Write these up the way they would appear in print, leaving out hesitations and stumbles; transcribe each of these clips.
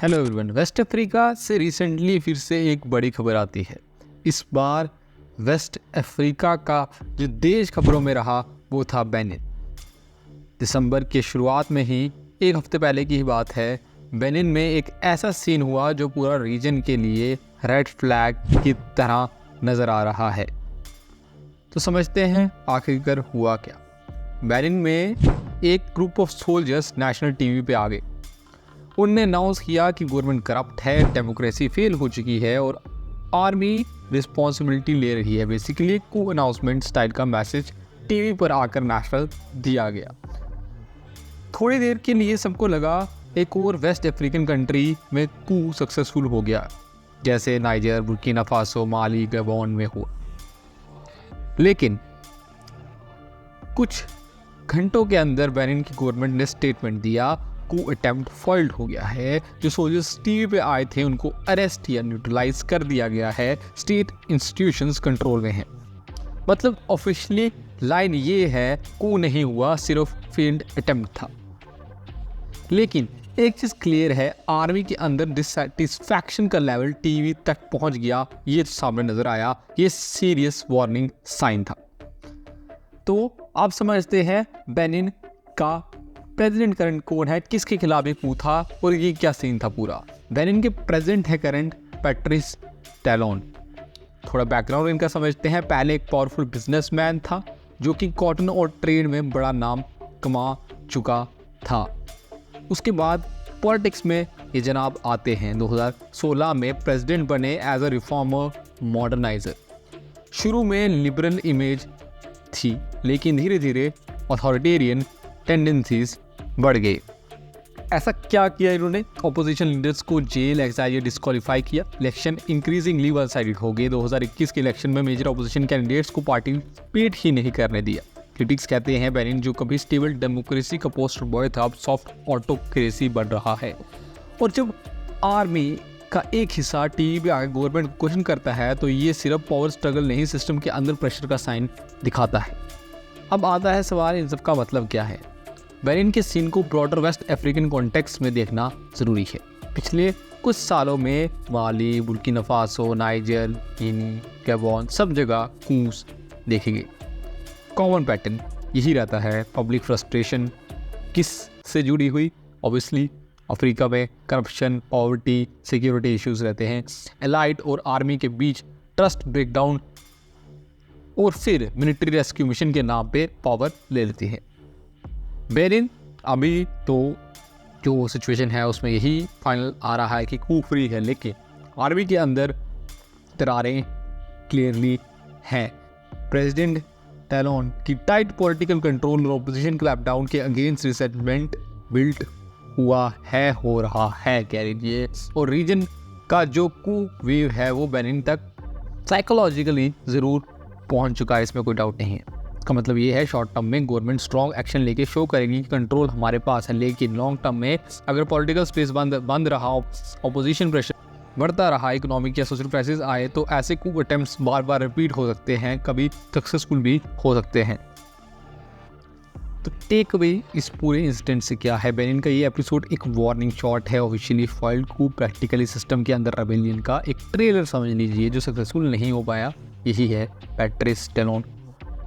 Hello everyone. Waste Africa से recently फिर से एक बड़ी खबर आती है। इस बार वेस्ट अफ्रीका का जो देश खबरों में रहा वो था बेनिन। दिसंबर के शुरुआत में ही, एक हफ्ते पहले की ही बात है, बेनिन में एक ऐसा सीन हुआ जो पूरा रीजन के लिए रेड फ्लैग की तरह नज़र आ रहा है। तो समझते हैं आखिरकार हुआ क्या। बेनिन में एक group of soldiers national TV पे आ गए। उनने अनाउंस किया कि गवर्नमेंट करप्ट है, डेमोक्रेसी फेल हो चुकी है और आर्मी रिस्पॉन्सिबिलिटी ले रही है। बेसिकली को अनाउंसमेंट स्टाइल का मैसेज टीवी पर आकर नेशनल दिया गया। थोड़ी देर के लिए सबको लगा एक और वेस्ट अफ्रीकन कंट्री में कू सक्सेसफुल हो गया, जैसे नाइजर, बुर्किना फासो, माली, गबोन में हुआ। लेकिन कुछ घंटों के अंदर बेनिन की गवर्नमेंट ने स्टेटमेंट दिया, कू अटेम्प्ट फॉल्ड हो गया है। जो सोल्जर्स टीवी पे आए थे उनको अरेस्ट या न्यूट्रलाइज कर दिया गया है। स्टेट इंस्टीट्यूशंस कंट्रोल में हैं। मतलब ऑफिशियली लाइन ये है, कू नहीं हुआ, सिर्फ फेल्ड अटेम्प्ट था। लेकिन एक चीज़ क्लियर है, आर्मी के अंदर डिससैटिस्फैक्शन का लेवल टीवी तक पहुंच गया। ये सामने नजर आया। ये सीरियस वार्निंग साइन था। तो आप समझते हैं बेनिन का प्रेसिडेंट करंट कौन है, किसके खिलाफ ये कू था और ये क्या सीन था पूरा। बेनिन के प्रेसिडेंट है करंट पैट्रिस टैलोन। थोड़ा बैकग्राउंड इनका समझते हैं। पहले एक पावरफुल बिजनेसमैन था जो कि कॉटन और ट्रेड में बड़ा नाम कमा चुका था। उसके बाद पॉलिटिक्स में ये जनाब आते हैं। 2016 में प्रेसिडेंट बने एज अ रिफॉर्मर, मॉडर्नाइजर। शुरू में लिबरल इमेज थी, लेकिन धीरे धीरे अथॉरिटेरियन टेंडेंसीज बढ़ गई। ऐसा क्या किया इन्होंने? ऑपोजिशन लीडर्स को जेल, एक्साइज या डिस्क्वालीफाई किया। इलेक्शन इंक्रीजिंगली वन साइडेड हो गए। 2021 के इलेक्शन में मेजर ऑपोजिशन कैंडिडेट्स को पार्टिसिपेट ही नहीं करने दिया। क्रिटिक्स कहते हैं बेनिन जो कभी स्टेबल डेमोक्रेसी का पोस्टर बॉय था, अब सॉफ्ट ऑटोक्रेसी बन रहा है। और जब आर्मी का एक हिस्सा टीवी पे आगे गवर्नमेंट को क्वेश्चन करता है तो ये सिर्फ पावर स्ट्रगल नहीं, सिस्टम के अंदर प्रेशर का साइन दिखाता है। अब आता है सवाल, इन सब का मतलब क्या है? बेनिन के सीन को ब्रॉडर वेस्ट अफ्रीकन कॉन्टेक्स्ट में देखना ज़रूरी है। पिछले कुछ सालों में माली, बुर्किना फासो, नाइजर, गिनी, गबोन, सब जगह कूस देखे गए। कॉमन पैटर्न यही रहता है। पब्लिक फ्रस्ट्रेशन किस से जुड़ी हुई? ऑब्वियसली अफ्रीका में करप्शन, पॉवर्टी, सिक्योरिटी इश्यूज रहते हैं। एलाइट और आर्मी के बीच ट्रस्ट ब्रेकडाउन और फिर मिलिट्री रेस्क्यू मिशन के नाम पे पावर ले लेती है। बेनिन अभी तो जो सिचुएशन है उसमें यही फाइनल आ रहा है कि कू फ्री है, लेकिन आर्मी के अंदर दरारें क्लियरली हैं। प्रेसिडेंट टैलोन की टाइट पॉलिटिकल कंट्रोल और ऑपोजिशन क्लैपडाउन के अगेंस्ट रिसेंटमेंट बिल्ट हुआ है, हो रहा है कह लीजिए। और रीजन का जो कू वेव है वो बेनिन तक साइकोलॉजिकली ज़रूर पहुंच चुका है, इसमें कोई डाउट नहीं है। इसका मतलब ये है, शॉर्ट टर्म में गवर्नमेंट स्ट्रॉन्ग एक्शन लेके शो करेगी कि कंट्रोल हमारे पास है, लेकिन लॉन्ग टर्म में अगर पॉलिटिकल स्पेस बंद रहा, ऑपोजिशन प्रेशर बढ़ता रहा, इकोनॉमिक या सोशल क्राइसिस आए, तो ऐसे कू अटेम्प्ट्स बार बार रिपीट हो सकते हैं, कभी सक्सेसफुल भी हो सकते हैं। तो टेक अवे इस पूरे इंसिडेंट से क्या है? बेनिन का ये एपिसोड एक वार्निंग शॉट है। ऑफिशियली फॉइल्ड कू प्रैक्टिकली सिस्टम के अंदर रेबेलियन का एक ट्रेलर समझ लीजिए जो सक्सेसफुल नहीं हो पाया। यही है, पैट्रिस टैलोन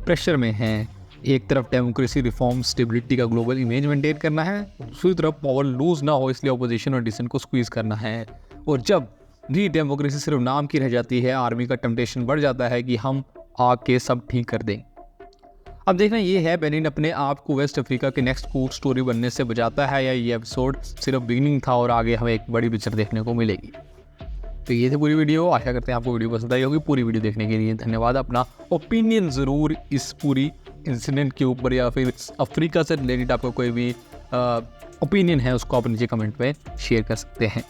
प्रेशर में है। एक तरफ डेमोक्रेसी, रिफॉर्म, स्टेबिलिटी का ग्लोबल इमेज मेंटेन करना है, दूसरी तरफ पावर लूज ना हो इसलिए ऑपोजिशन और डिसेंट को स्क्वीज करना है। और जब भी डेमोक्रेसी सिर्फ नाम की रह जाती है, आर्मी का टेम्पटेशन बढ़ जाता है कि हम आके सब ठीक कर दें। अब देखना ये है, बेनिन अपने आप को वेस्ट अफ्रीका के नेक्स्ट कू स्टोरी बनने से बचाता है या ये एपिसोड सिर्फ बिगिनिंग था और आगे हमें एक बड़ी पिक्चर देखने को मिलेगी। तो ये थी पूरी वीडियो। आशा करते हैं आपको वीडियो पसंद आई होगी। पूरी वीडियो देखने के लिए धन्यवाद। अपना ओपिनियन ज़रूर इस पूरी इंसिडेंट के ऊपर या फिर अफ्रीका से रिलेटेड आपका कोई भी ओपिनियन है उसको आप नीचे कमेंट में शेयर कर सकते हैं।